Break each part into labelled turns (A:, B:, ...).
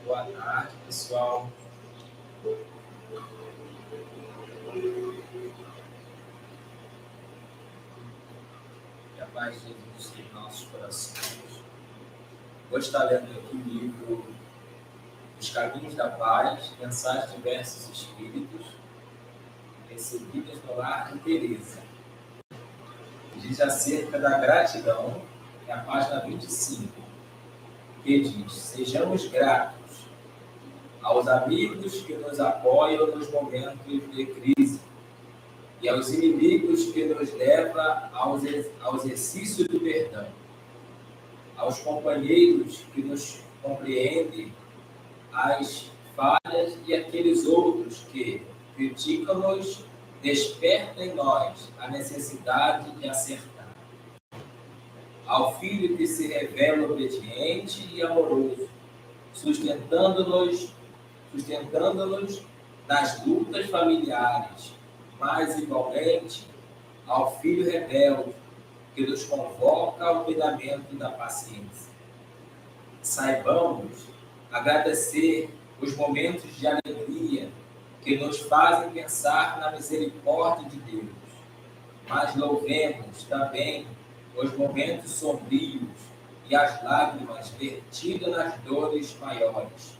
A: Boa tarde, pessoal. Que a paz de Jesus em nossos corações. Vou estar lendo aqui o livro Os Caminhos da Paz, Mensagens de Diversos Espíritos, recebidas no lar de Teresa. Diz acerca da gratidão, é a página 25, que diz: sejamos gratos aos amigos que nos apoiam nos momentos de crise e aos inimigos que nos levam ao exercício do perdão, aos companheiros que nos compreendem as falhas e aqueles outros que criticam-nos, despertam em nós a necessidade de acertar. Ao filho que se revela obediente e amoroso, sustentando-nos nas lutas familiares, mas igualmente ao filho rebelde que nos convoca ao cuidamento da paciência. Saibamos agradecer os momentos de alegria que nos fazem pensar na misericórdia de Deus, mas louvemos também os momentos sombrios e as lágrimas vertidas nas dores maiores,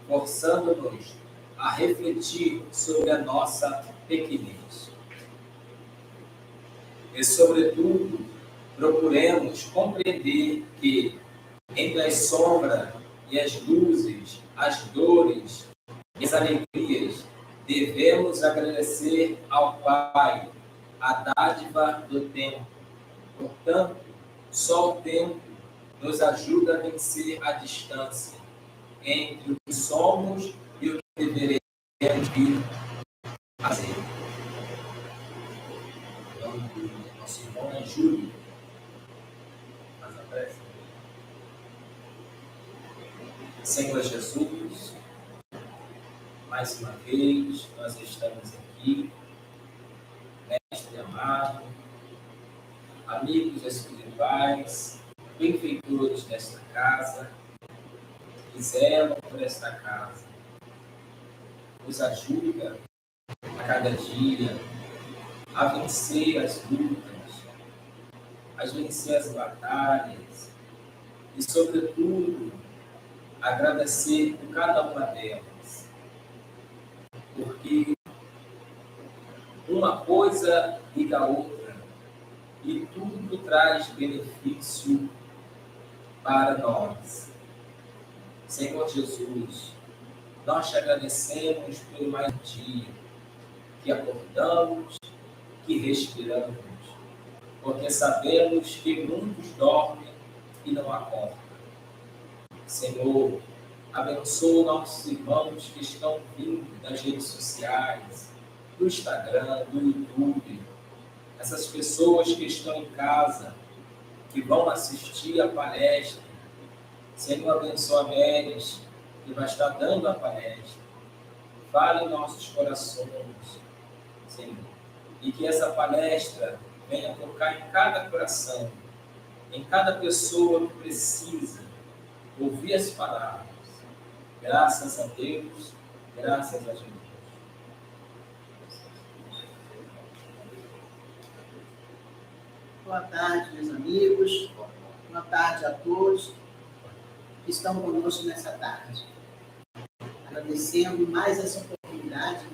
A: forçando-nos a refletir sobre a nossa pequenez. E, sobretudo, procuremos compreender que, entre as sombras e as luzes, as dores e as alegrias, devemos agradecer ao Pai a dádiva do tempo. Portanto, só o tempo nos ajuda a vencer a distância entre o que somos e o que deveremos vir fazer. O nome do nosso irmão é Júlio. Faz a prece. Senhor Jesus, mais uma vez nós estamos aqui, mestre amado, amigos espirituais, benfeitores desta casa, que zelam por esta casa. Nos ajuda a cada dia a vencer as lutas, a vencer as batalhas e, sobretudo, agradecer por cada uma delas. Porque uma coisa liga a outra e tudo traz benefício para nós. Senhor Jesus, nós te agradecemos pelo mais um dia que acordamos, que respiramos, porque sabemos que muitos dormem e não acordam. Senhor, abençoa nossos irmãos que estão vindo das redes sociais, do Instagram, do YouTube, essas pessoas que estão em casa, que vão assistir a palestra. Senhor, abençoa a Meres, que vai estar dando a palestra. Fale em nossos corações, Senhor, e que essa palestra venha tocar em cada coração, em cada pessoa que precisa ouvir as palavras. Graças a Deus, graças a Jesus.
B: Boa tarde, meus amigos. Boa tarde a todos que estão conosco nessa tarde. Agradecendo mais essa oportunidade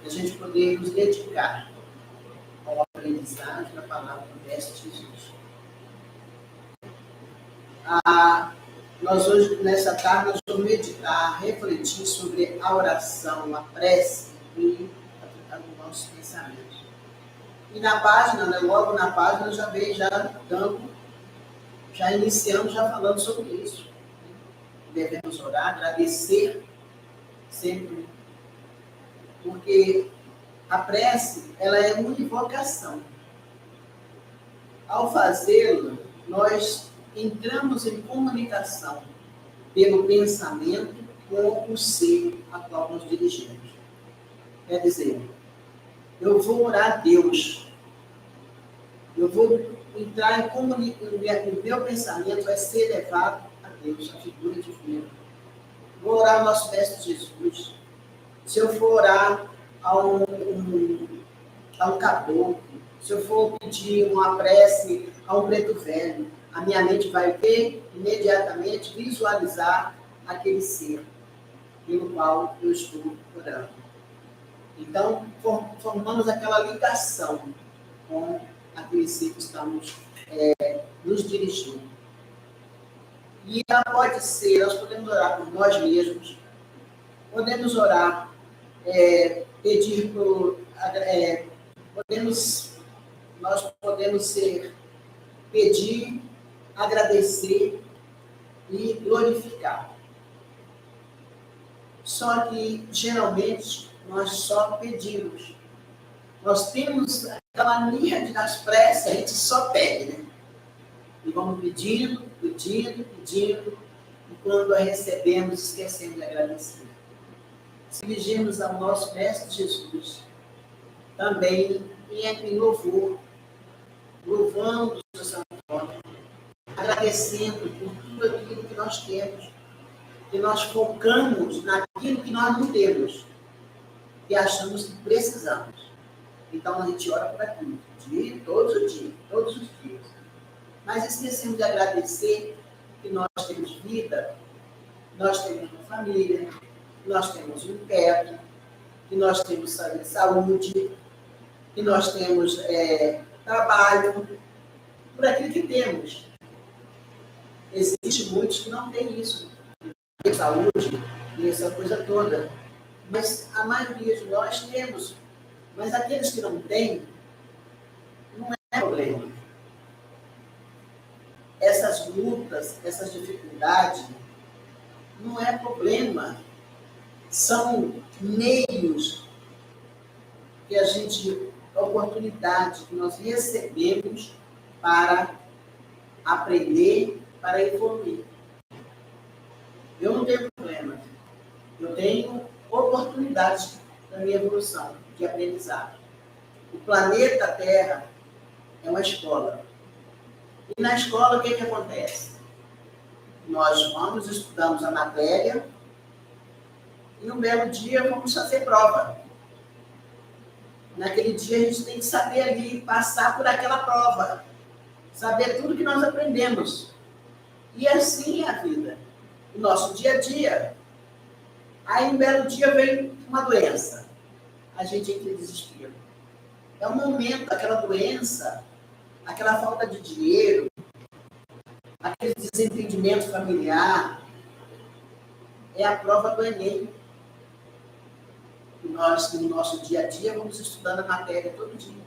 B: de a gente poder nos dedicar ao aprendizado da palavra do Mestre Jesus. Nós hoje, nessa tarde, nós vamos meditar, refletir sobre a oração, a prece e o nosso pensamento. E na página, logo na página, já iniciamos, já falando sobre isso. Devemos orar, agradecer sempre, porque a prece, ela é uma invocação. Ao fazê-la, nós entramos em comunicação pelo pensamento com o ser a qual nos dirigimos. Quer dizer, eu vou orar a Deus, eu vou entrar em comunicação, o meu pensamento vai ser elevado a Deus, a figura divina. Vou orar ao nosso Mestre Jesus. Se eu for orar a um caboclo, se eu for pedir uma prece a um preto velho, a minha mente vai ver imediatamente visualizar aquele ser pelo qual eu estou orando. Então, formamos aquela ligação com aquele ser que estamos nos dirigindo. E ela pode ser, nós podemos orar por nós mesmos, podemos orar, pedir por, nós podemos pedir, agradecer e glorificar. Só que, geralmente, nós só pedimos. Nós temos aquela mania das preces, a gente só pede, né? E vamos pedindo, pedindo, pedindo, e quando a recebemos, esquecemos de agradecer. Se dirigimos ao nosso Mestre Jesus, também em louvor, louvando o seu santo nome, agradecendo por tudo aquilo que nós temos, que nós focamos naquilo que nós não temos, que achamos que precisamos. Então, a gente ora por aquilo, todos os dias. Mas esquecemos de agradecer que nós temos vida, nós temos uma família, nós temos um teto, que nós temos saúde, que nós temos trabalho, por aquilo que temos. Existem muitos que não têm isso, saúde e essa coisa toda. Mas a maioria de nós temos. Mas aqueles que não têm, não é problema. Essas lutas, essas dificuldades, não é problema. São meios que a gente, oportunidade que nós recebemos para aprender, para evoluir. Eu não tenho problema. Eu tenho oportunidades da minha evolução, de aprendizado. O planeta Terra é uma escola. E na escola, o que acontece? Nós vamos, estudamos a matéria, e um belo dia vamos fazer prova. Naquele dia a gente tem que saber ali, passar por aquela prova. Saber tudo que nós aprendemos. E assim é a vida. O nosso dia a dia. Aí um belo dia vem uma doença. A gente entra em desespero. É um momento, aquela doença, aquela falta de dinheiro, aquele desentendimento familiar, é a prova do Enem. Nós, no nosso dia a dia, vamos estudando a matéria todo dia.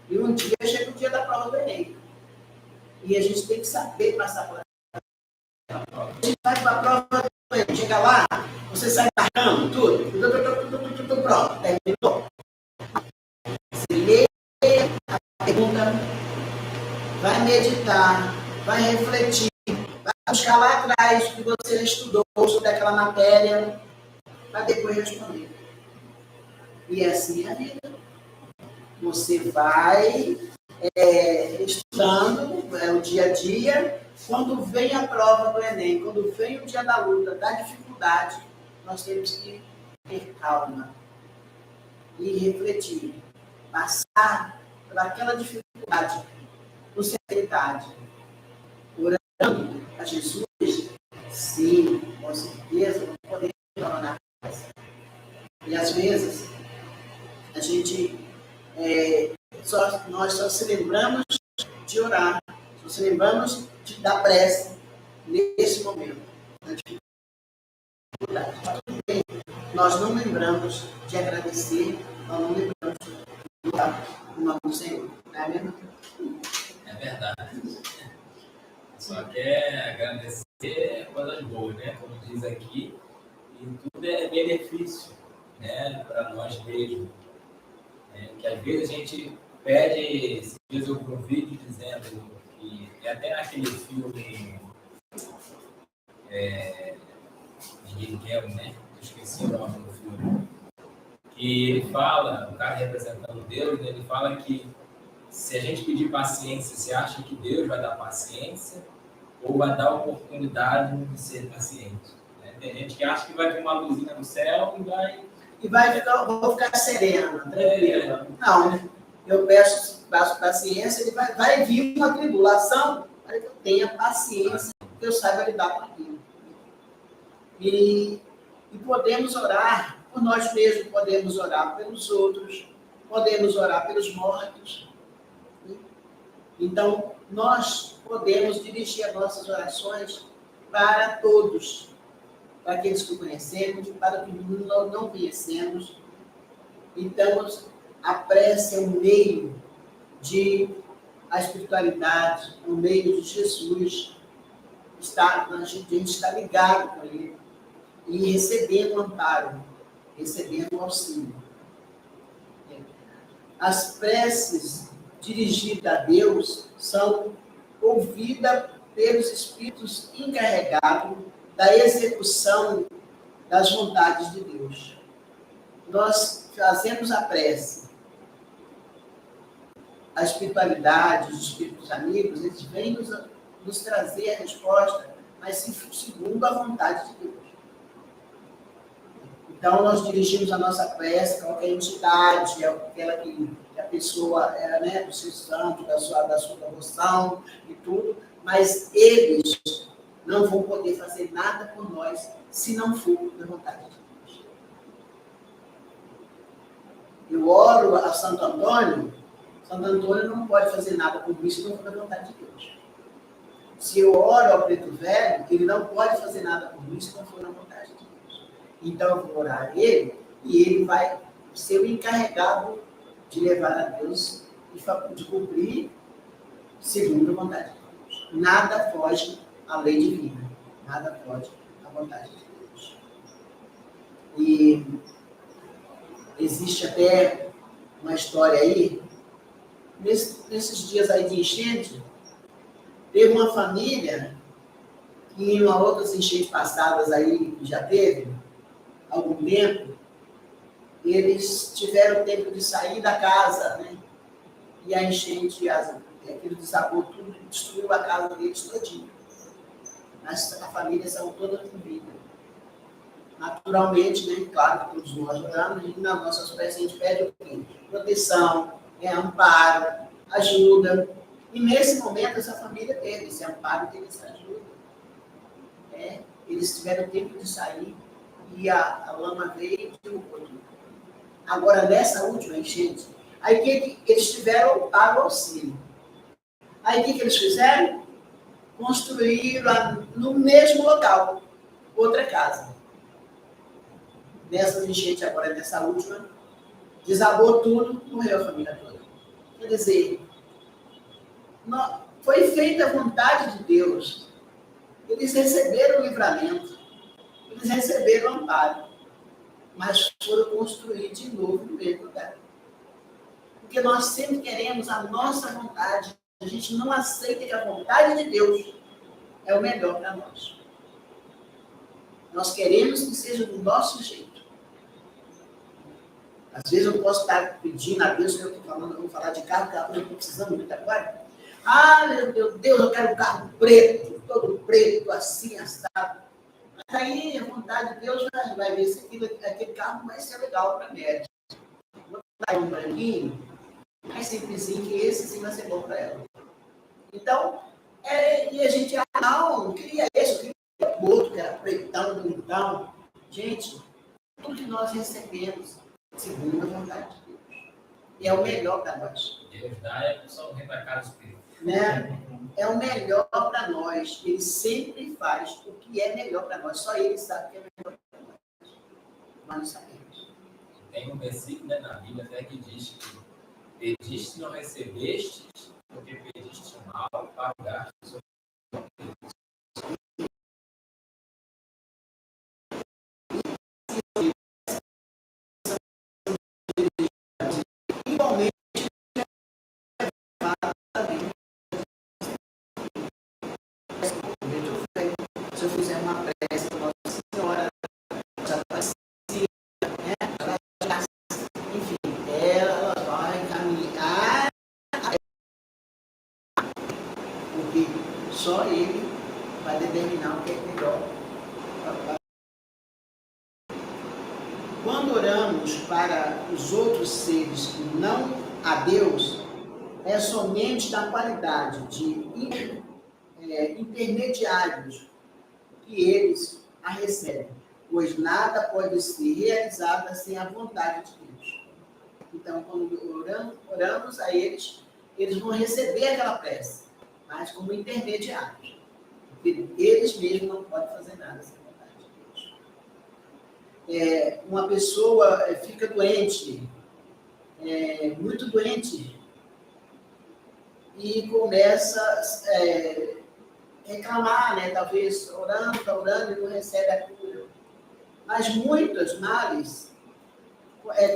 B: E um dia chega o dia da prova do Enem. E a gente tem que saber passar por aquela prova. A gente vai para a prova do Enem, chega lá, você sai marcando tudo, pronto, terminou. Você lê a pergunta, vai meditar, vai refletir, vai buscar lá atrás o que você estudou sobre aquela matéria, para depois responder. E assim é a vida. Você vai estudando o dia a dia. Quando vem a prova do Enem, quando vem o dia da luta, da dificuldade, nós temos que ter calma e refletir. Passar por aquela dificuldade com serenidade. Orando a Jesus, sim, com certeza, não podemos abandonar. E às vezes, a gente, nós só se lembramos de orar, só se lembramos da prece nesse momento, da dificuldade. Nós não lembramos de agradecer, nós não lembramos de orar o nome do Senhor. Não é mesmo?
A: É verdade. Só quer agradecer coisas boas, né? Como diz aqui, e tudo é benefício, né? Para nós mesmos. Que às vezes a gente pede, esses dias eu vi um vídeo dizendo que até naquele filme de Guilherme, né? Eu esqueci o nome do filme. Que ele fala, o cara representando Deus, ele fala que Se a gente pedir paciência, você acha que Deus vai dar paciência ou vai dar oportunidade de ser paciente? Né? Tem gente que acha que vai vir uma luzinha no céu
B: e vou ficar serena, tranquila. Não, eu passo paciência, ele vai vir uma tribulação, para que eu tenha paciência, que eu saiba lidar com aquilo. E podemos orar por nós mesmos, podemos orar pelos outros, podemos orar pelos mortos. Então, nós podemos dirigir as nossas orações para todos, para aqueles que conhecemos, para aqueles que não conhecemos. Então, a prece é um meio de a espiritualidade, um meio de Jesus. A gente está ligado com ele e recebendo amparo, recebendo auxílio. As preces dirigidas a Deus são ouvidas pelos espíritos encarregados da execução das vontades de Deus. Nós fazemos a prece. A espiritualidade, os espíritos amigos, eles vêm nos trazer a resposta, mas segundo a vontade de Deus. Então, nós dirigimos a nossa prece a qualquer entidade, aquela que a pessoa é, né, do seu santo, da sua devoção e tudo, mas eles não vão poder fazer nada por nós se não for da vontade de Deus. Eu oro a Santo Antônio não pode fazer nada por mim se não for da vontade de Deus. Se eu oro ao Preto Velho, ele não pode fazer nada por mim se não for da vontade de Deus. Então, eu vou orar a ele e ele vai ser o encarregado de levar a Deus e de cumprir segundo a vontade de Deus. Nada foge à lei divina. Nada foge à vontade de Deus. E existe até uma história aí, nesses dias aí de enchente, teve uma família que em outras enchentes passadas aí, que já teve, há algum tempo, eles tiveram tempo de sair da casa, né? E a enchente, aquilo desabou tudo, destruiu a casa deles todinha. Mas a família saiu toda com vida. Naturalmente, né? Claro que todos nós oramos, e nas nossas preces a gente pede o quê? Proteção, amparo, ajuda. E nesse momento essa família teve esse amparo, teve essa ajuda. Eles tiveram tempo de sair e a lama veio e derrubou tudo. Agora, nessa última enchente, aí que eles tiveram o auxílio. Aí o que eles fizeram? Construíram no mesmo local outra casa. Nessa enchente agora, nessa última, desabou tudo, morreu a família toda. Quer dizer, foi feita a vontade de Deus. Eles receberam o livramento, eles receberam o amparo, mas foram construir de novo no mesmo lugar. Porque nós sempre queremos a nossa vontade. A gente não aceita que a vontade de Deus é o melhor para nós. Nós queremos que seja do nosso jeito. Às vezes eu posso estar pedindo a Deus, que eu estou falando, eu vou falar de carro, que eu estou precisando muito agora. Ah, meu Deus, eu quero um carro preto, todo preto, assim, assado. Mas aí a vontade de Deus vai ver se aquele carro vai ser legal para a médica. Vou dar um branquinho, mais simplesinho, que esse sim vai ser bom para ela. Então, e a gente, não queria esse, eu queria outro, que era pretão, bonitão. Gente, tudo que nós recebemos, segundo a vontade de Deus, e é o melhor para nós.
A: Deus dá, é só o remarcado espírito.
B: Né? É o melhor para nós. Ele sempre faz o que é melhor para nós. Só ele sabe o que é melhor para nós. Nós não sabemos.
A: Tem um versículo, né, na Bíblia até que diz que pediste e não recebeste, porque pediste mal para o gasto.
B: Igualmente, se eu fizer uma prece para Nossa Senhora, já parecia, né? Enfim, ela vai caminhar porque só Ele vai determinar o que é melhor. Quando oramos para os outros seres que não a Deus, é somente da qualidade de intermediários que eles a recebem, pois nada pode ser realizado sem a vontade de Deus. Então, quando oramos a eles, eles vão receber aquela prece, mas como intermediários, porque eles mesmos não podem fazer nada sem a vontade de Deus. Uma pessoa fica doente, muito doente, e começa a reclamar, né? Talvez orando e não recebe a cura. Mas muitos males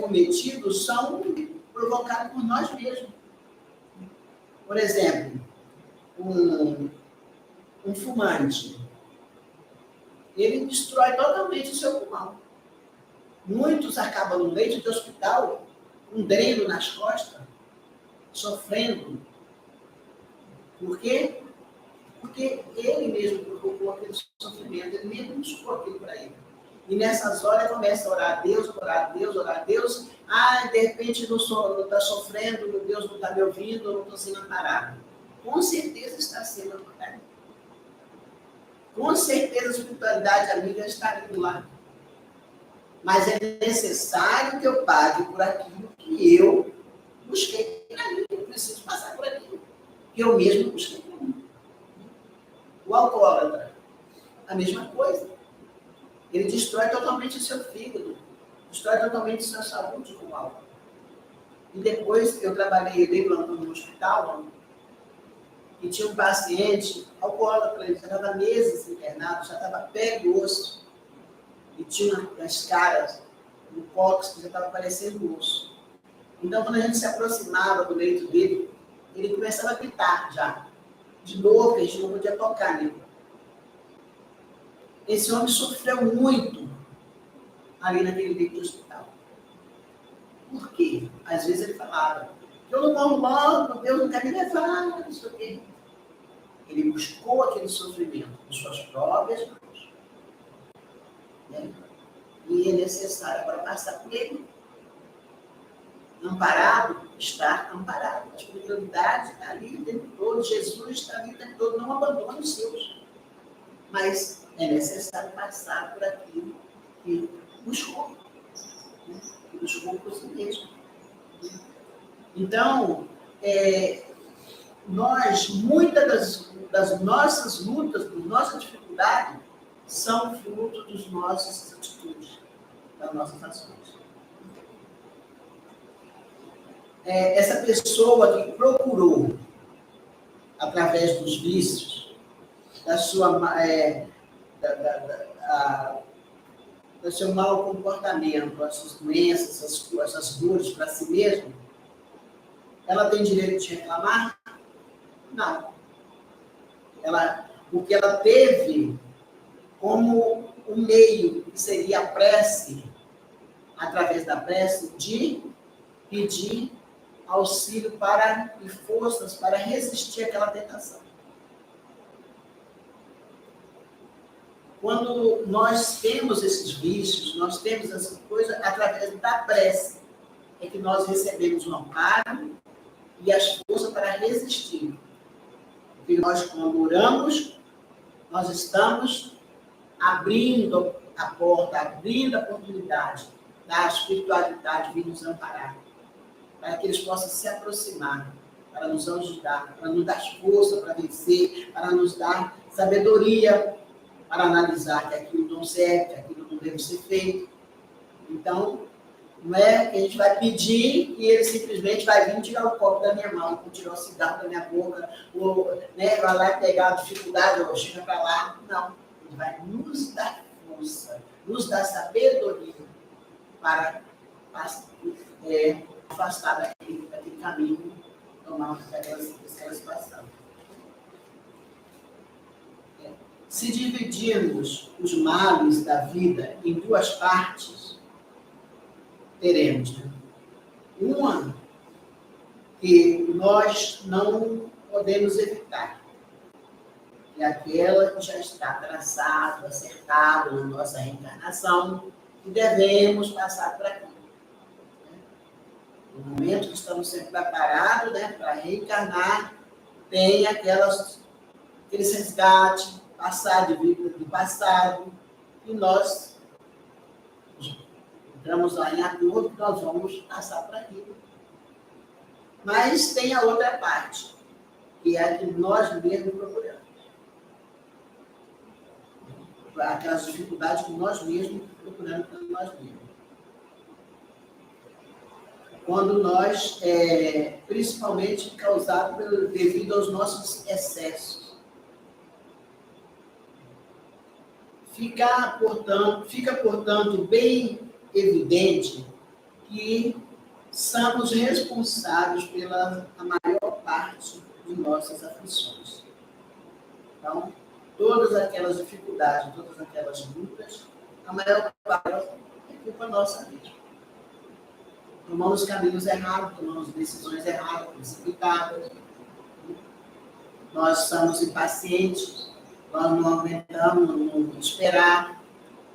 B: cometidos são provocados por nós mesmos. Por exemplo, um fumante, ele destrói totalmente o seu pulmão. Muitos acabam no leito de hospital, com dreno nas costas, sofrendo. Por quê? Porque ele mesmo provocou aquele sofrimento, ele mesmo buscou aquilo para ele. E nessas horas começa a orar a Deus, orar a Deus, orar a Deus. De repente não está sofrendo, meu Deus não está me ouvindo, eu não estou sendo amparado. Com certeza está sendo amparado. Com certeza a espiritualidade amiga está indo lá. Mas é necessário que eu pague por aquilo que eu busquei para mim. Eu preciso passar por aquilo que eu mesmo busquei para mim. O alcoólatra, a mesma coisa. Ele destrói totalmente o seu fígado, destrói totalmente a sua saúde com o álcool. E depois eu dei plantão no hospital, e tinha um paciente alcoólatra, ele já estava meses internado, já estava pé e osso, e tinha as caras, no cóccix, que já estava parecendo osso. Então, quando a gente se aproximava do leito dele, ele começava a gritar já. De novo, a gente não podia tocar nele. Esse homem sofreu muito ali naquele leito do hospital. Por quê? Às vezes ele falava, eu não morro logo, Deus não quer me levar, não sei o quê. Ele buscou aquele sofrimento com suas próprias mãos. Né? E é necessário para passar por ele. Amparado, estar amparado. A espiritualidade está ali o tempo todo, Jesus está ali o tempo todo, não abandone os seus. Mas é necessário passar por aquilo que buscou, né? Que buscou por si mesmo. Então, muitas das nossas lutas, das nossas dificuldades, são fruto das nossas atitudes, das nossas ações. Essa pessoa que procurou, através dos vícios, do seu mau comportamento, as suas doenças, essas dores para si mesma, ela tem direito de reclamar? Não. Porque ela teve como um meio, que seria a prece, através da prece, de pedir auxílio e forças para resistir àquela tentação. Quando nós temos esses vícios, nós temos essas coisas, através da prece, é que nós recebemos o amparo e as forças para resistir. Porque nós, quando oramos, nós estamos abrindo a porta, abrindo a oportunidade da espiritualidade vir nos amparar, para que eles possam se aproximar, para nos ajudar, para nos dar força para vencer, para nos dar sabedoria, para analisar que aquilo não serve, que aquilo não deve ser feito. Então, não é que a gente vai pedir e ele simplesmente vai vir tirar o copo da minha mão, ou tirar o cigarro da minha boca, ou vai lá pegar a dificuldade, ou chega para lá. Não. Ele vai nos dar força, nos dar sabedoria para afastar daquele caminho, tomar aquela situação. Se dividirmos os males da vida em duas partes, teremos uma que nós não podemos evitar, e aquela que já está traçado, acertado na nossa reencarnação, e devemos passar por aqui. No momento que estamos sendo preparados, né, para reencarnar, tem aqueles resgates, passar de vida do passado, e nós entramos lá em acordo que nós vamos passar por aqui. Mas tem a outra parte, que é a que nós mesmos procuramos. Aquelas dificuldades que nós mesmos procuramos para nós mesmos. Quando nós, principalmente causado devido aos nossos excessos. Fica, portanto, bem evidente que somos responsáveis pela maior parte de nossas aflições. Então, todas aquelas dificuldades, todas aquelas lutas, a maior parte é culpa nossa mesmo. Tomamos caminhos errados, tomamos decisões erradas, precipitadas. Nós somos impacientes, nós não aguentamos, não esperar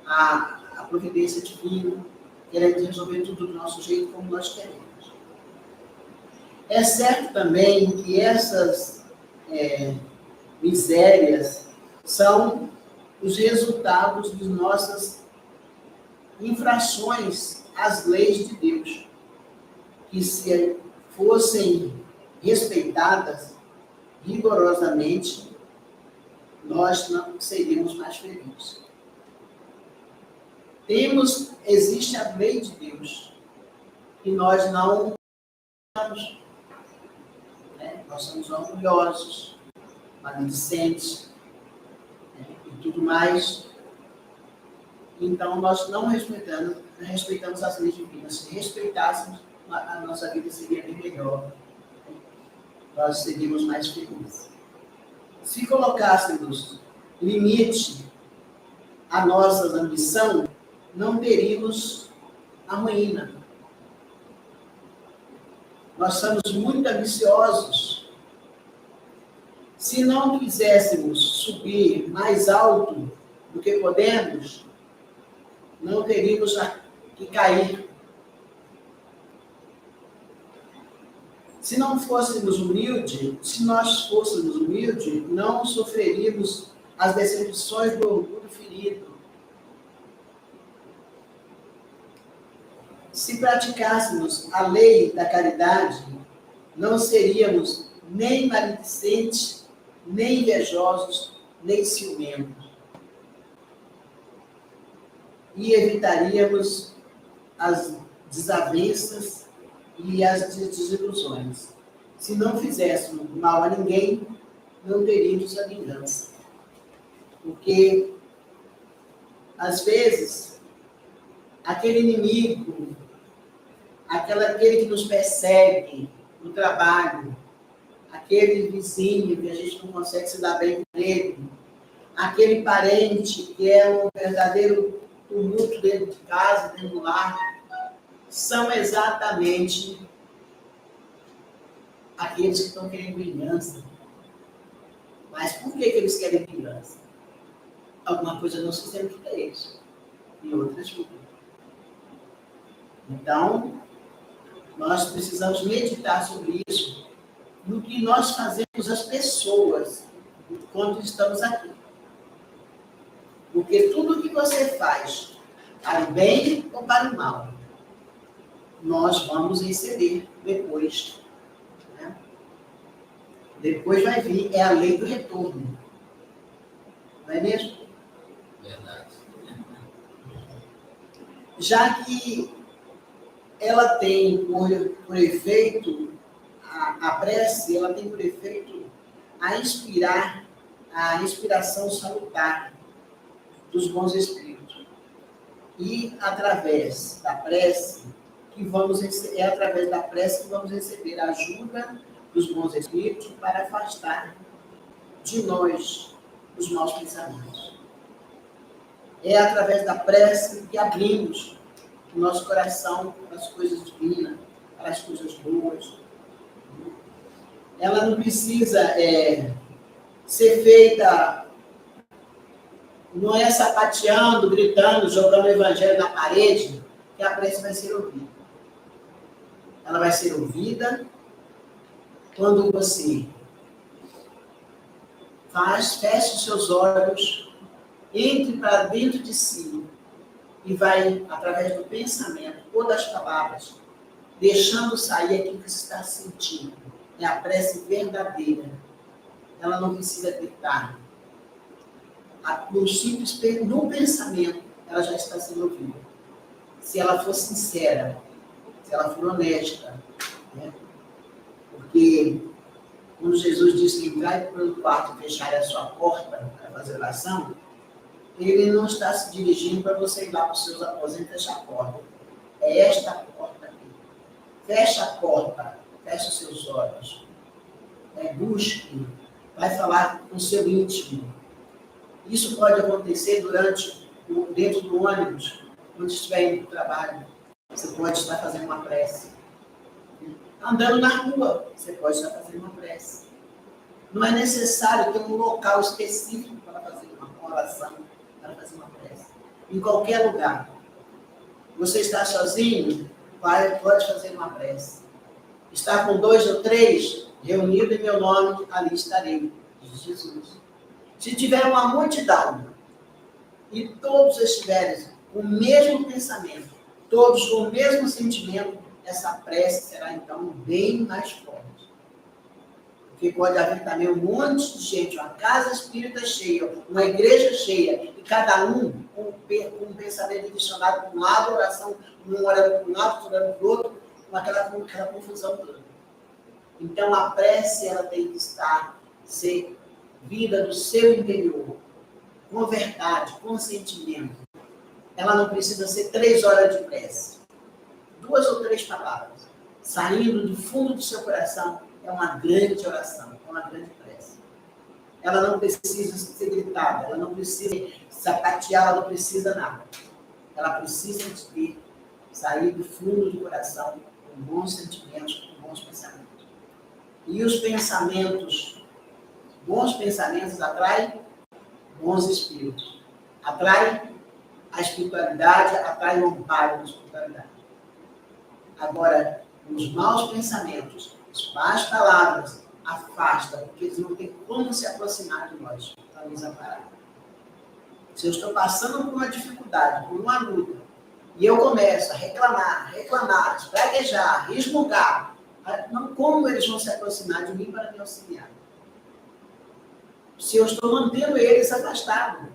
B: a providência divina, querendo resolver tudo do nosso jeito como nós queremos. É certo também que essas misérias são os resultados de nossas infrações às leis de Deus, que se fossem respeitadas rigorosamente, nós não seríamos mais felizes. Existe a lei de Deus, que nós não estamos. Nós somos orgulhosos, maledicentes, e tudo mais. Então, nós não respeitamos as leis divinas. Se respeitássemos, a nossa vida seria bem melhor. Nós seríamos mais felizes. Se colocássemos limite à nossa ambição, não teríamos a ruína. Nós somos muito ambiciosos. Se não quiséssemos subir mais alto do que podemos, não teríamos que cair. Se nós fôssemos humildes, não sofreríamos as decepções do orgulho ferido. Se praticássemos a lei da caridade, não seríamos nem maledicentes, nem invejosos, nem ciumentos. E evitaríamos as desavenças e as desilusões. Se não fizéssemos mal a ninguém, não teríamos a vingança. Porque, às vezes, aquele inimigo, aquele que nos persegue no trabalho, aquele vizinho que a gente não consegue se dar bem com ele, aquele parente que é um verdadeiro tumulto dentro de casa, dentro do lar, são exatamente aqueles que estão querendo vingança. Mas por que eles querem vingança? Alguma coisa não se sente para eles. E outras não. Então, nós precisamos meditar sobre isso, no que nós fazemos às pessoas quando estamos aqui. Porque tudo que você faz, para o bem ou para o mal, nós vamos receber depois. Né? Depois vai vir, é a lei do retorno. Não é mesmo?
A: Verdade.
B: Já que ela tem por efeito, a prece, ela tem por efeito a inspiração salutar dos bons espíritos. E através da prece, é através da prece que vamos receber a ajuda dos bons espíritos para afastar de nós os maus pensamentos. É através da prece que abrimos o nosso coração para as coisas divinas, para as coisas boas. Ela não precisa ser feita, não é sapateando, gritando, jogando o evangelho na parede, que a prece vai ser ouvida. Ela vai ser ouvida quando você feche os seus olhos, entre para dentro de si e vai, através do pensamento, ou das palavras, deixando sair aquilo que você está sentindo. É a prece verdadeira. Ela não precisa gritar. No pensamento, ela já está sendo ouvida. Se ela for sincera, se ela for honesta, né? Porque quando Jesus disse que entrar pelo quarto e fechar a sua porta para fazer oração, ele não está se dirigindo para você ir lá para os seus aposentos e fechar a porta. É esta porta aqui. Fecha a porta, fecha os seus olhos. Busque, vai falar com o seu íntimo. Isso pode acontecer dentro do ônibus, quando estiver indo para o trabalho. Você pode estar fazendo uma prece. Andando na rua, você pode estar fazendo uma prece. Não é necessário ter um local específico para fazer uma oração, para fazer uma prece. Em qualquer lugar. Você está sozinho, pode fazer uma prece. Está com 2 ou 3, reunido em meu nome, ali estarei, diz Jesus. Se tiver uma multidão, e todos estiverem com o mesmo pensamento, todos com o mesmo sentimento, essa prece será então bem mais forte. Porque pode haver também um monte de gente, uma casa espírita cheia, uma igreja cheia, e cada um com um pensamento direcionado para um lado, oração, um orando para um lado, orando para o outro, com aquela confusão toda. Então a prece ela tem que ser vida do seu interior, com verdade, com sentimento. Ela não precisa ser 3 horas de prece. 2 ou 3 palavras, saindo do fundo do seu coração, é uma grande oração, é uma grande prece. Ela não precisa ser gritada, ela não precisa sapatear, ela não precisa nada. Ela precisa de sair do fundo do coração com bons sentimentos, com bons pensamentos. E os bons pensamentos atraem bons espíritos. Atraem a espiritualidade, atraem o amparo da espiritualidade. Agora, os maus pensamentos, as más palavras, afastam, porque eles não têm como se aproximar de nós, para nos amparar. Se eu estou passando por uma dificuldade, por uma luta, e eu começo a reclamar, espraguejar, resmungar, como eles vão se aproximar de mim para me auxiliar? Se eu estou mantendo eles afastados,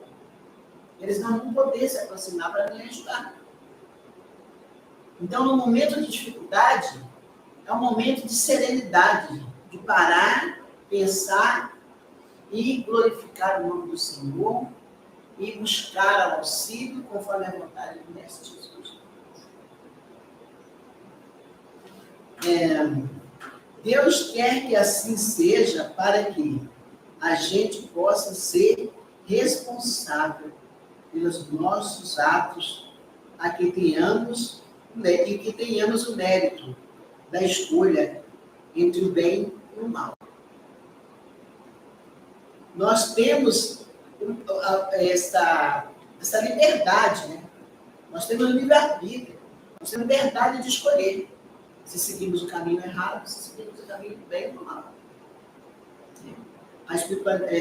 B: eles não vão poder se aproximar para me ajudar. Então, no momento de dificuldade, é um momento de serenidade, de parar, pensar e glorificar o nome do Senhor e buscar auxílio conforme a vontade do Mestre Jesus. Deus quer que assim seja para que a gente possa ser responsável pelos nossos atos e que tenhamos o mérito da escolha entre o bem e o mal. Nós temos essa liberdade, né? Nós temos livre-arbítrio, nós temos liberdade de escolher se seguimos o caminho errado, se seguimos o caminho do bem ou do mal.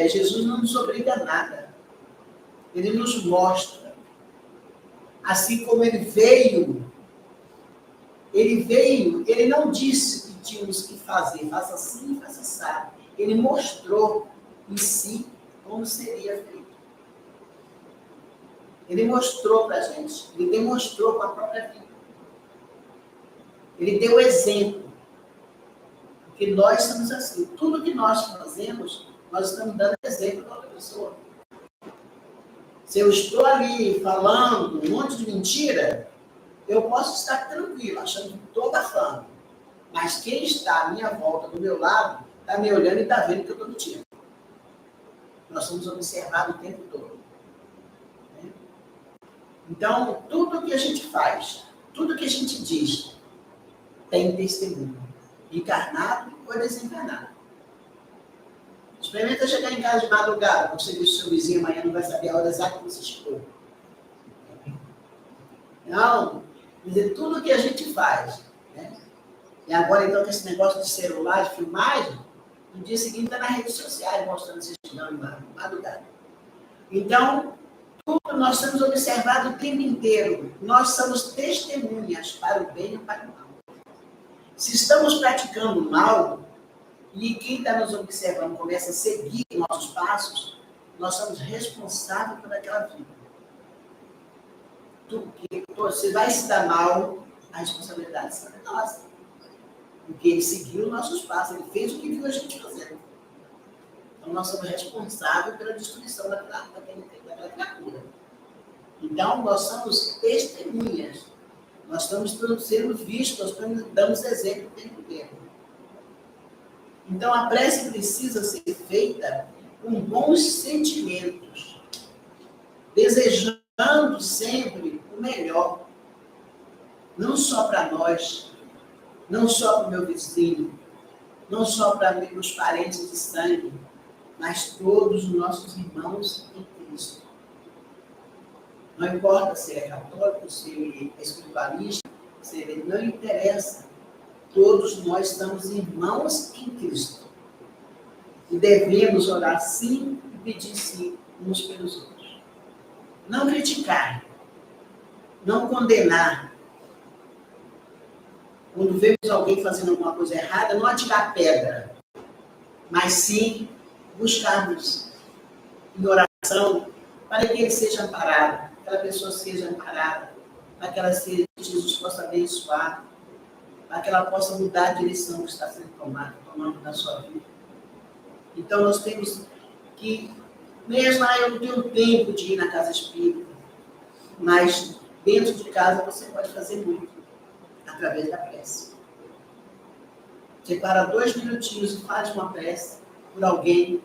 B: Jesus não nos obriga a nada. Ele nos mostra. Assim como ele veio, ele não disse que tínhamos que fazer, faça assim, faça assado. Ele mostrou em si como seria feito. Ele mostrou para a gente, ele demonstrou com a própria vida. Ele deu exemplo. Porque nós somos assim. Tudo que nós fazemos, nós estamos dando exemplo para outra pessoa. Se eu estou ali falando um monte de mentira, eu posso estar tranquilo, achando que estou abafando. Mas quem está à minha volta, do meu lado, está me olhando e está vendo que eu estou mentindo. Nós somos observados o tempo todo. Então, tudo que a gente faz, tudo que a gente diz, tem testemunho. Encarnado ou desencarnado. Experimenta chegar em casa de madrugada, você diz que o seu vizinho amanhã não vai saber a hora exata que você chegou. Não, dizer, tudo que a gente faz, né? E agora, então, com esse negócio de celular, de filmagem, no dia seguinte está nas redes sociais mostrando você chegando em madrugada. Então, tudo nós somos observados o tempo inteiro. Nós somos testemunhas para o bem e para o mal. Se estamos praticando o mal, e quem está nos observando começa a seguir nossos passos, nós somos responsáveis por aquela vida. Porque você vai se dar mal, a responsabilidade é nossa. Porque ele seguiu nossos passos, ele fez o que viu a gente fazendo. Então, nós somos responsáveis pela destruição daquela criatura. Então, nós somos testemunhas. Nós estamos sendo vistos, nós damos exemplo o tempo inteiro. Então, a prece precisa ser feita com bons sentimentos, desejando sempre o melhor, não só para nós, não só para o meu vizinho, não só para meus parentes de sangue, mas todos os nossos irmãos em Cristo. Não importa se é católico, se é espiritualista, não interessa. Todos nós estamos irmãos em Cristo. E devemos orar sim e pedir sim uns pelos outros. Não criticar, não condenar. Quando vemos alguém fazendo alguma coisa errada, não atirar pedra, mas sim buscarmos em oração para que ele seja amparado, aquela pessoa seja amparada, para que ela seja, Jesus possa abençoar, para que ela possa mudar a direção que está sendo tomando na sua vida. Então, nós temos que, mesmo eu não tenho tempo de ir na casa espírita, mas dentro de casa você pode fazer muito, através da prece. Separa 2 minutinhos e faz uma prece por alguém.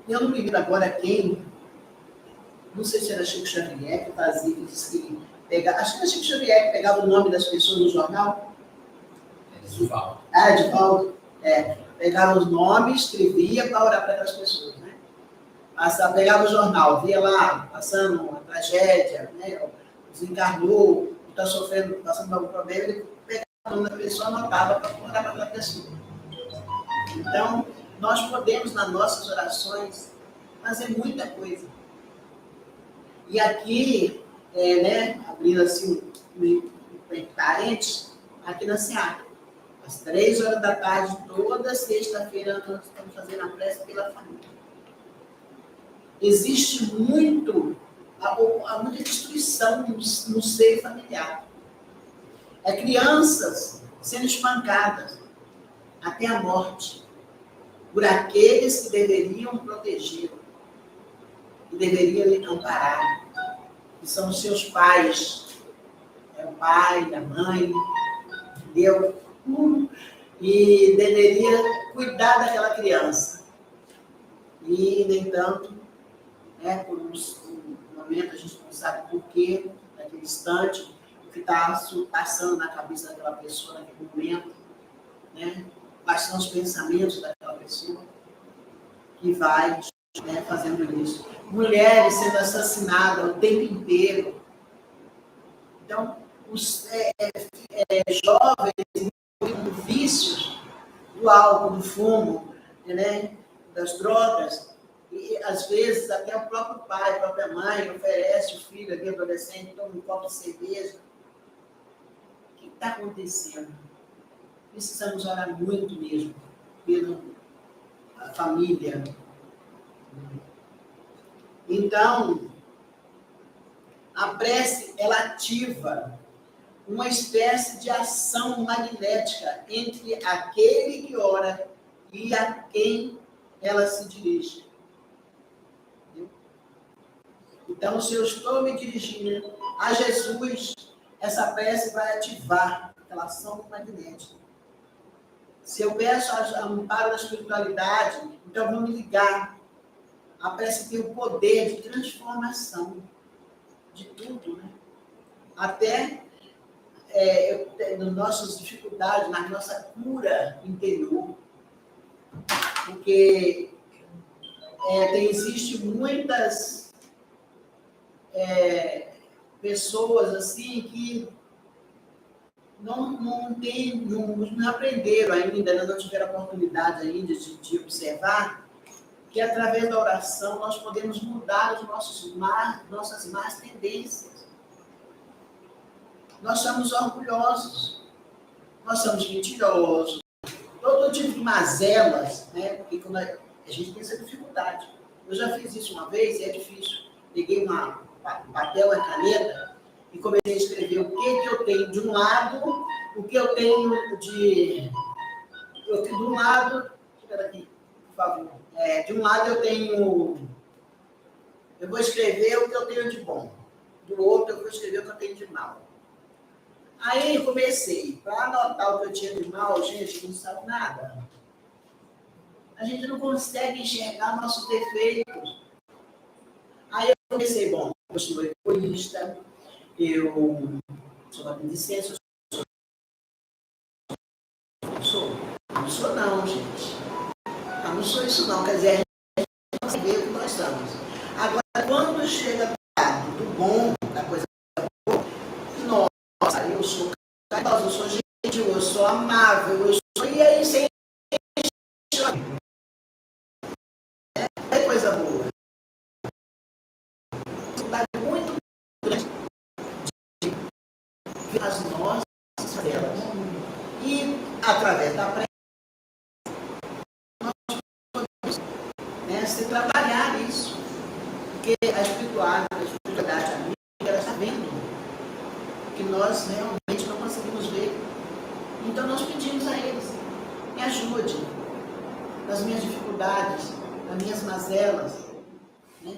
B: Eu não me lembro agora quem, não sei se era Chico Xavier que fazia, que disse que pegava, acho que era Chico Xavier que pegava o nome das pessoas no jornal.
A: Edivaldo.
B: Edivaldo. Pegava os nomes, escrevia para orar para aquelas pessoas, né? Pegava o jornal, via lá, passando uma tragédia, né? Desencarnou, está sofrendo, passando por algum problema, ele pegava o nome da pessoa, anotava para orar para aquela pessoa. Então, nós podemos, nas nossas orações, fazer muita coisa. E aqui, abrindo assim um parênteses, aqui na Seara, às 3h da tarde, toda sexta-feira, nós estamos fazendo a prece pela família. Existe muita destruição no seio familiar. Crianças sendo espancadas até a morte por aqueles que deveriam proteger, que deveriam amparar, que são os seus pais. O pai, a mãe, Deus. E deveria cuidar daquela criança. E, no entanto, por um momento a gente não sabe por quê, naquele instante, o que está passando na cabeça daquela pessoa naquele momento, quais são os pensamentos daquela pessoa que vai fazendo isso. Mulheres sendo assassinadas o tempo inteiro. Então, os jovens com vícios do álcool, do fumo, das drogas, e às vezes até o próprio pai, a própria mãe oferece o filho ali, adolescente, toma um copo de cerveja. O que está acontecendo? Precisamos orar muito mesmo pela família. Então, a prece, ela ativa uma espécie de ação magnética entre aquele que ora e a quem ela se dirige. Então, se eu estou me dirigindo a Jesus, essa prece vai ativar aquela ação magnética. Se eu peço amparo da espiritualidade, então vou me ligar. A prece tem o poder de transformação de tudo, Até nas nossas dificuldades, na nossa cura interior. porque existe muitas pessoas assim que não aprenderam ainda, não tiveram a oportunidade ainda de observar que através da oração nós podemos mudar nossas más tendências. Nós somos orgulhosos, nós somos mentirosos, todo tipo de mazelas, né? Porque quando a gente tem essa dificuldade. Eu já fiz isso uma vez e é difícil. Peguei um papel e caneta e comecei a escrever o que eu tenho de um lado, o que eu tenho de... de um lado... Espera aqui, por favor. De um lado eu tenho... Eu vou escrever o que eu tenho de bom. Do outro eu vou escrever o que eu tenho de mal. Aí comecei. Para anotar o que eu tinha de mal, gente, não sabe nada. A gente não consegue enxergar nossos defeitos. Aí eu comecei, bom, eu sou egoísta, eu sou maledicente, não sou não, gente. Eu não sou isso não, quer dizer, a gente não sabe o que nós somos. Agora, quando chega do bom, da coisa boa, nossa, eu sou caridosa, eu sou gentil, eu sou amável, eu sou... E aí, sem coisa boa. Muito grande de as nossas delas. E através da prece, nós podemos se trabalhar isso. Porque a espiritualidade amiga, ela está vendo que nós realmente não conseguimos ver. Então nós pedimos a eles, me ajude nas minhas dificuldades, nas minhas mazelas, né?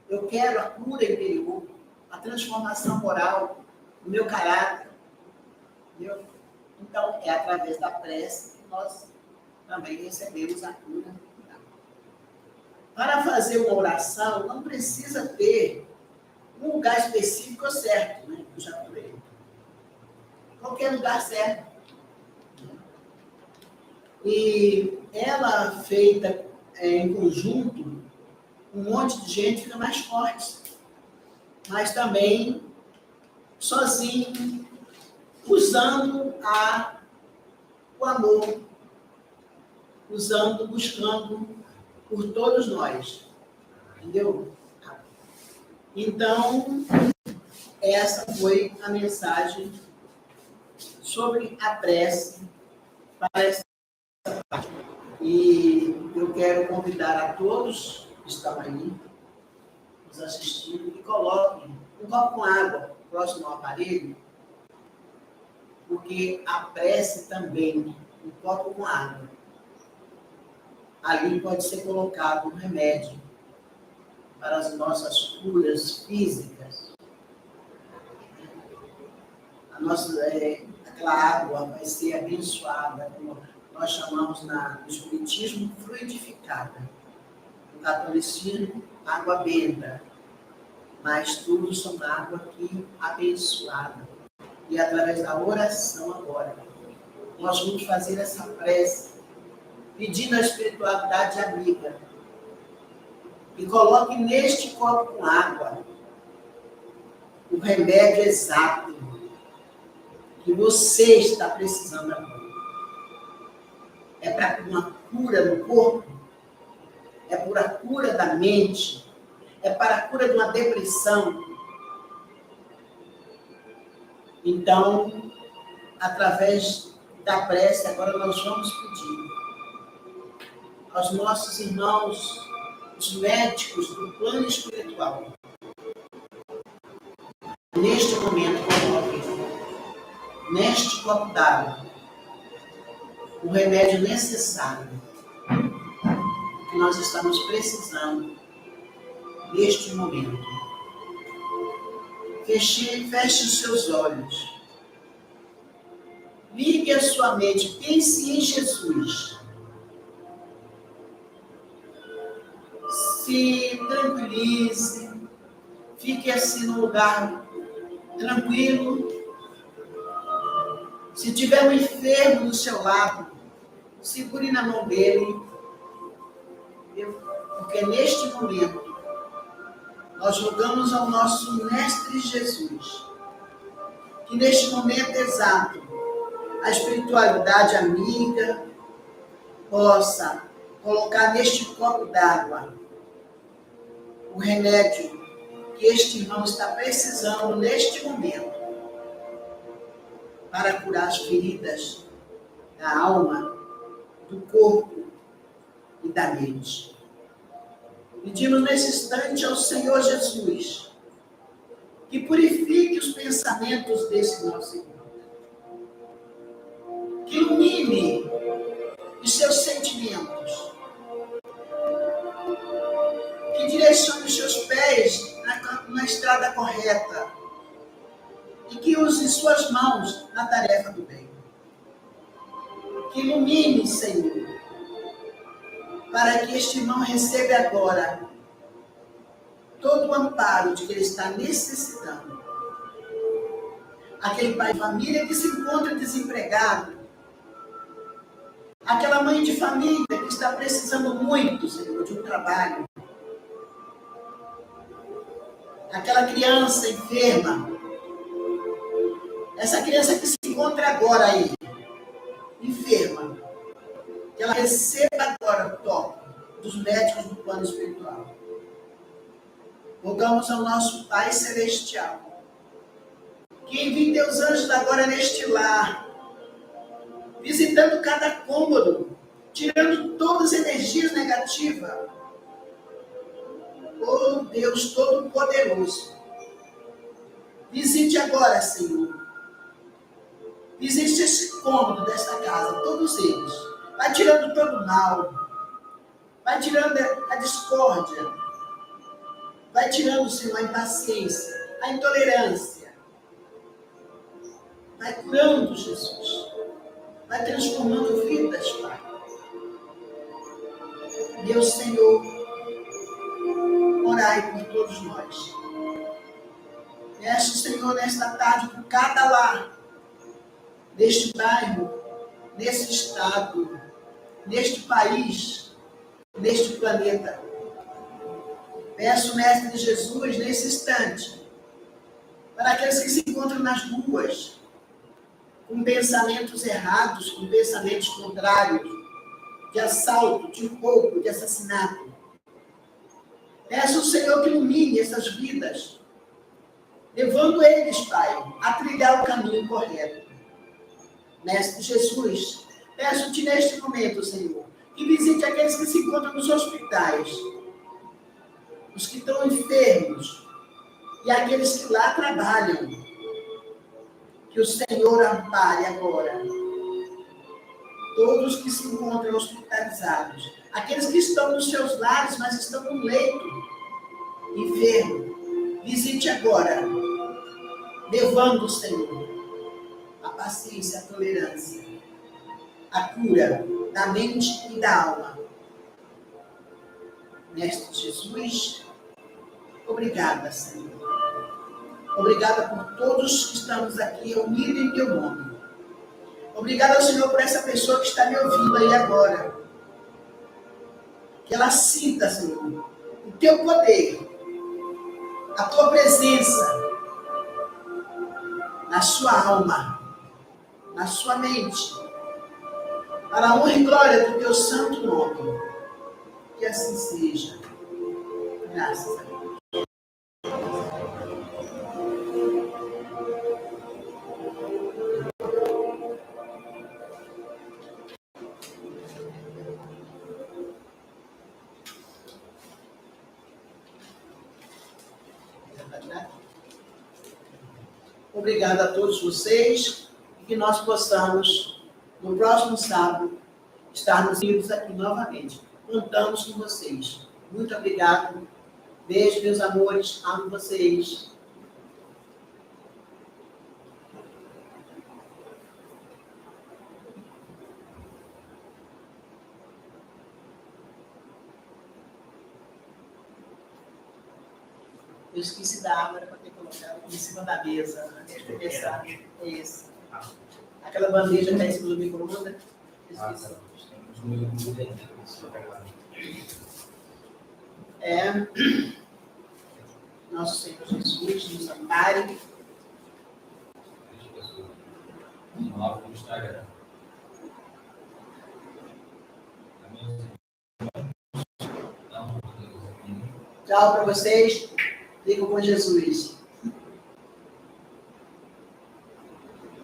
B: Eu quero a cura interior, a transformação moral, o meu caráter. Entendeu? Então, é através da prece que nós também recebemos a cura. Para fazer uma oração, não precisa ter um lugar específico certo, né? Eu já falei. Qualquer lugar certo. E ela feita em conjunto, um monte de gente fica mais forte, mas também sozinho, usando o amor, buscando por todos nós, entendeu? Então, essa foi a mensagem sobre a prece para essa parte. E eu quero convidar a todos que estão aí, nos assistindo, que coloquem um copo com água próximo ao aparelho, porque a prece também, um copo com água, ali pode ser colocado um remédio para as nossas curas físicas. Aquela água vai ser abençoada, como nós chamamos no Espiritismo, fluidificada. No catolicismo, água benta. Mas tudo são água aqui abençoada. E através da oração agora, nós vamos fazer essa prece, pedindo a espiritualidade amiga. E coloque neste copo com água o remédio exato que você está precisando agora. É para uma cura no corpo, é para a cura da mente, é para a cura de uma depressão. Então, através da prece, agora nós vamos pedir aos nossos irmãos, os médicos do plano espiritual, neste momento, neste copo d'água, o remédio necessário que nós estamos precisando neste momento. Feche os seus olhos. Ligue a sua mente. Pense em Jesus. Se tranquilize. Fique assim no lugar tranquilo. Se tiver um enfermo do seu lado, segure na mão dele Porque neste momento, nós rogamos ao nosso Mestre Jesus, que neste momento exato, a espiritualidade amiga possa colocar neste copo d'água o remédio que este irmão está precisando neste momento para curar as feridas da alma, do corpo e da mente. Pedimos nesse instante ao Senhor Jesus que purifique os pensamentos desse nosso irmão, que ilumine os seus sentimentos, que direcione os seus pés na estrada correta e que use suas mãos na tarefa do bem. Que ilumine, Senhor, para que este irmão receba agora todo o amparo de que ele está necessitando. Aquele pai de família que se encontra desempregado, aquela mãe de família que está precisando muito, Senhor, de um trabalho, aquela criança enferma, essa criança que se encontra agora aí, enferma, que ela receba agora o toque dos médicos do plano espiritual. Rogamos ao nosso Pai Celestial que envie teus anjos agora neste lar, visitando cada cômodo, tirando todas as energias negativas. Oh Deus Todo-Poderoso, visite agora, Senhor. Visite esse cômodo desta casa, todos eles. Vai tirando todo o mal, vai tirando a discórdia, vai tirando, Senhor, a impaciência, a intolerância. Vai curando, Jesus. Vai transformando vidas, Pai. Meu Senhor, orai por todos nós. Peço, Senhor, nesta tarde, por cada lar, neste bairro, nesse estado, neste país, neste planeta. Peço, Mestre Jesus, nesse instante, para aqueles que se encontram nas ruas, com pensamentos errados, com pensamentos contrários, de assalto, de roubo, de assassinato. Peço ao Senhor que ilumine essas vidas, levando eles, Pai, a trilhar o caminho correto. Mestre Jesus, peço-te neste momento, Senhor, que visite aqueles que se encontram nos hospitais, os que estão enfermos e aqueles que lá trabalham. Que o Senhor ampare agora todos que se encontram hospitalizados, aqueles que estão nos seus lares, mas estão no leito, enfermo. Visite agora, levando, Senhor, a paciência, a tolerância, a cura da mente e da alma. Mestre Jesus, obrigada, Senhor. Obrigada por todos que estamos aqui unidos em teu nome. Obrigada, Senhor, por essa pessoa que está me ouvindo aí agora. Que ela sinta, Senhor, o teu poder, a tua presença na sua alma, na sua mente, para a honra e glória do teu santo nome. Que assim seja. Graças a Deus. Obrigada a todos vocês e que nós possamos, no próximo sábado, estarmos unidos aqui novamente. Contamos com vocês. Muito obrigado. Beijo, meus amores. Amo vocês. Eu esqueci da água para ter colocado em cima da mesa, antes de começar. É isso. Aquela bandeja que está em cima do micro-ondas. Esqueci. Nosso Senhor Jesus nos ampare.
A: No Instagram.
B: Tchau para vocês. Fiquem com Jesus.